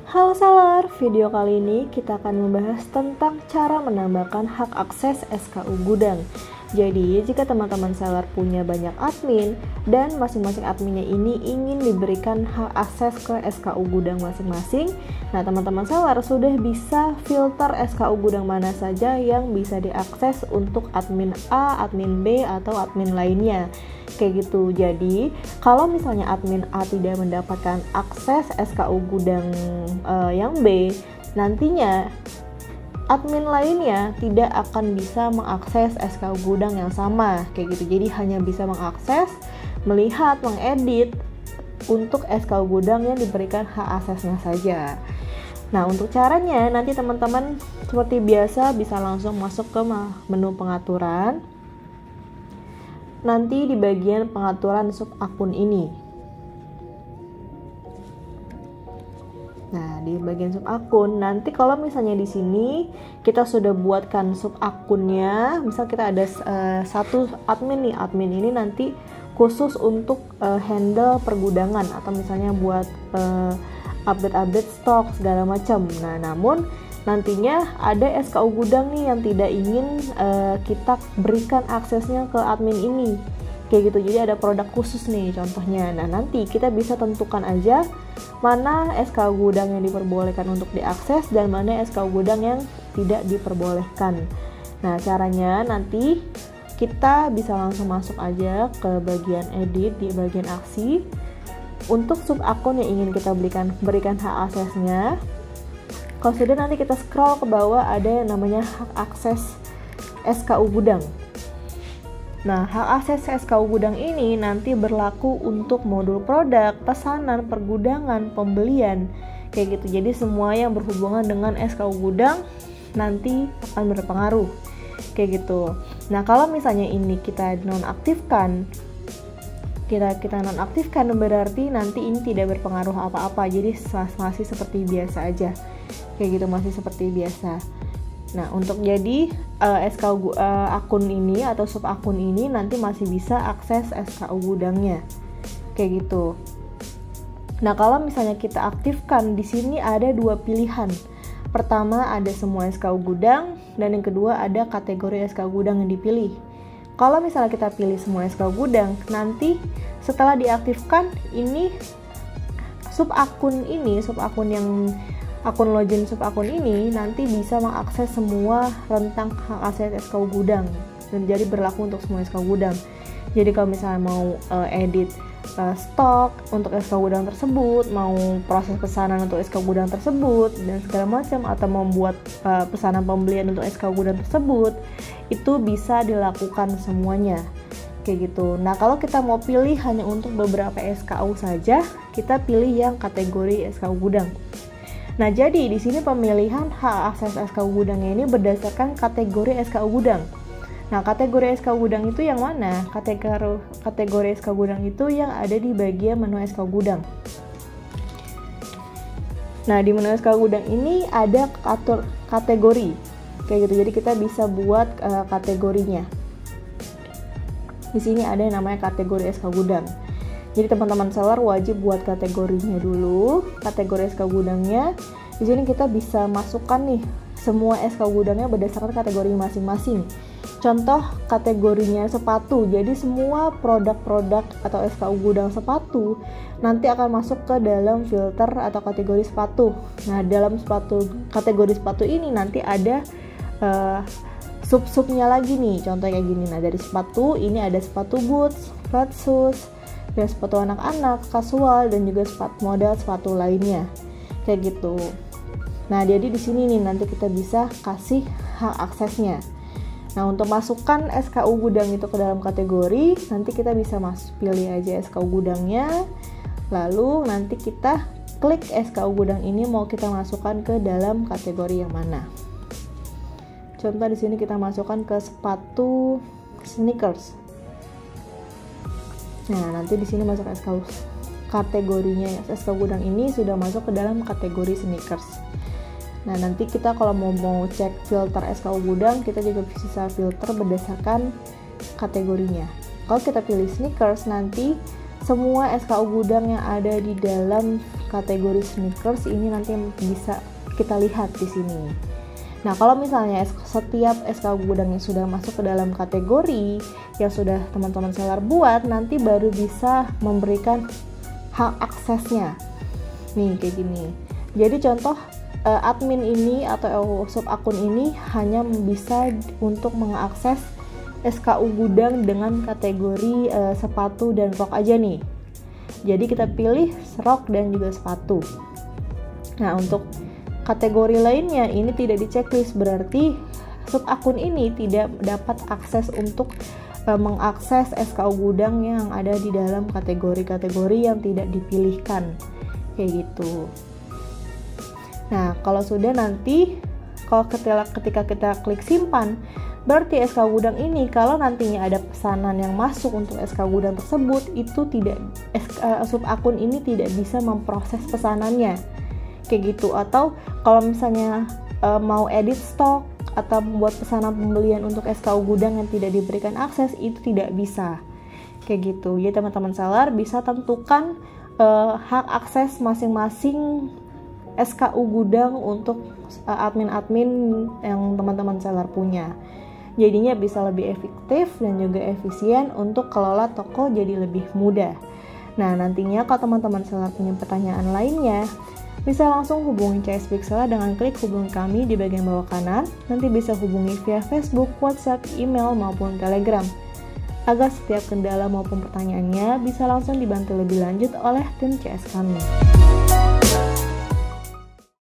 Halo seller, video kali ini kita akan membahas tentang cara menambahkan hak akses SKU gudang. Jadi, jika teman-teman seller punya banyak admin dan masing-masing adminnya ini ingin diberikan hak akses ke SKU gudang masing-masing, nah teman-teman seller sudah bisa filter SKU gudang mana saja yang bisa diakses untuk admin A, admin B, atau admin lainnya. Kayak gitu. Jadi, kalau misalnya admin A tidak mendapatkan akses SKU gudang yang B, nantinya admin lainnya tidak akan bisa mengakses SKU gudang yang sama. Kayak gitu. Jadi, hanya bisa mengakses, melihat, mengedit untuk SKU gudang yang diberikan hak aksesnya saja. Nah, untuk caranya nanti teman-teman seperti biasa bisa langsung masuk ke menu pengaturan. Nanti di bagian pengaturan sub akun ini. Nah, di bagian sub akun, nanti kalau misalnya di sini kita sudah buatkan sub akunnya, misal kita ada satu admin nih, admin ini nanti khusus untuk handle pergudangan atau misalnya buat update-update stok segala macam. Nah, namun nantinya ada SKU gudang nih yang tidak ingin kita berikan aksesnya ke admin ini. Kayak gitu, jadi ada produk khusus nih contohnya. Nah, nanti kita bisa tentukan aja mana SKU gudang yang diperbolehkan untuk diakses dan mana SKU gudang yang tidak diperbolehkan. Nah, caranya nanti kita bisa langsung masuk aja ke bagian edit di bagian aksi. Untuk sub akun yang ingin kita berikan hak aksesnya, kalau sudah nanti kita scroll ke bawah ada yang namanya hak akses SKU gudang. Nah, hak akses SKU gudang ini nanti berlaku untuk modul produk, pesanan, pergudangan, pembelian, kayak gitu. Jadi semua yang berhubungan dengan SKU gudang nanti akan berpengaruh, kayak gitu. Nah, kalau misalnya ini kita nonaktifkan, kita nonaktifkan berarti nanti ini tidak berpengaruh apa-apa. Jadi masih seperti biasa aja. Kayak gitu, masih seperti biasa. Nah, untuk jadi SKU akun ini atau sub akun ini nanti masih bisa akses SKU gudangnya. Kayak gitu. Nah, kalau misalnya kita aktifkan, di sini ada dua pilihan. Pertama, ada semua SKU gudang, dan yang kedua ada kategori SKU gudang yang dipilih. Kalau misalnya kita pilih semua SKU gudang, nanti setelah diaktifkan ini sub akun login sub akun ini nanti bisa mengakses semua rentang hak akses SKU gudang dan jadi berlaku untuk semua SKU gudang. Jadi kalau misalnya mau edit stok untuk SKU gudang tersebut, mau proses pesanan untuk SKU gudang tersebut dan segala macam, atau membuat pesanan pembelian untuk SKU gudang tersebut, itu bisa dilakukan semuanya. Kayak gitu. Nah, kalau kita mau pilih hanya untuk beberapa SKU saja, kita pilih yang kategori SKU gudang. Nah, jadi di sini pemilihan hak akses SKU gudangnya ini berdasarkan kategori SKU gudang. Nah, kategori SKU gudang itu yang mana? Kategori SKU gudang itu yang ada di bagian menu SKU gudang. Nah, di menu SKU gudang ini ada kategori. Kayak gitu. Jadi kita bisa buat kategorinya. Di sini ada yang namanya kategori SKU gudang. Jadi teman-teman seller wajib buat kategorinya dulu, kategori SKU gudangnya. Di sini kita bisa masukkan nih semua SKU gudangnya berdasarkan kategori masing-masing. Contoh kategorinya sepatu. Jadi semua produk-produk atau SKU gudang sepatu nanti akan masuk ke dalam filter atau kategori sepatu. Nah, dalam kategori sepatu ini nanti ada sub-subnya lagi nih. Contoh kayak gini. Nah, dari sepatu ini ada sepatu boots, flat shoes, dan sepatu anak-anak, kasual, dan juga model sepatu lainnya. Kayak gitu. Nah, jadi di sini nih nanti kita bisa kasih hak aksesnya. Nah, untuk masukkan SKU gudang itu ke dalam kategori, nanti kita bisa pilih aja SKU gudangnya. Lalu nanti kita klik SKU gudang ini mau kita masukkan ke dalam kategori yang mana. Contoh di sini kita masukkan ke sepatu sneakers. Nah, nanti di sini masuk SKU kategorinya. SKU gudang ini sudah masuk ke dalam kategori sneakers. Nah, nanti kita kalau mau cek filter SKU gudang, kita juga bisa filter berdasarkan kategorinya. Kalau kita pilih sneakers, nanti semua SKU gudang yang ada di dalam kategori sneakers ini nanti yang bisa kita lihat di sini. Nah, kalau misalnya setiap SKU gudang yang sudah masuk ke dalam kategori yang sudah teman-teman seller buat, nanti baru bisa memberikan hak aksesnya. Nih, kayak gini. Jadi contoh admin ini atau sub akun ini hanya bisa untuk mengakses SKU gudang dengan kategori sepatu dan rok aja nih. Jadi kita pilih rok dan juga sepatu. Nah, untuk kategori lainnya ini tidak di checklist, berarti sub akun ini tidak dapat akses untuk mengakses SKU gudang yang ada di dalam kategori-kategori yang tidak dipilihkan. Kayak gitu. Nah, kalau sudah nanti, ketika kita klik simpan, berarti SKU gudang ini kalau nantinya ada pesanan yang masuk untuk SKU gudang tersebut, itu sub akun ini tidak bisa memproses pesanannya. Kayak gitu. Atau kalau misalnya mau edit stok atau membuat pesanan pembelian untuk SKU gudang yang tidak diberikan akses, itu tidak bisa. Kayak gitu. Jadi teman-teman seller bisa tentukan hak akses masing-masing SKU gudang untuk admin-admin yang teman-teman seller punya. Jadinya bisa lebih efektif dan juga efisien untuk kelola toko jadi lebih mudah. Nah, nantinya kalau teman-teman seller punya pertanyaan lainnya, bisa langsung hubungi CS Big Seller dengan klik hubungi kami di bagian bawah kanan. Nanti bisa hubungi via Facebook, WhatsApp, email, maupun Telegram. Agar setiap kendala maupun pertanyaannya bisa langsung dibantu lebih lanjut oleh tim CS kami.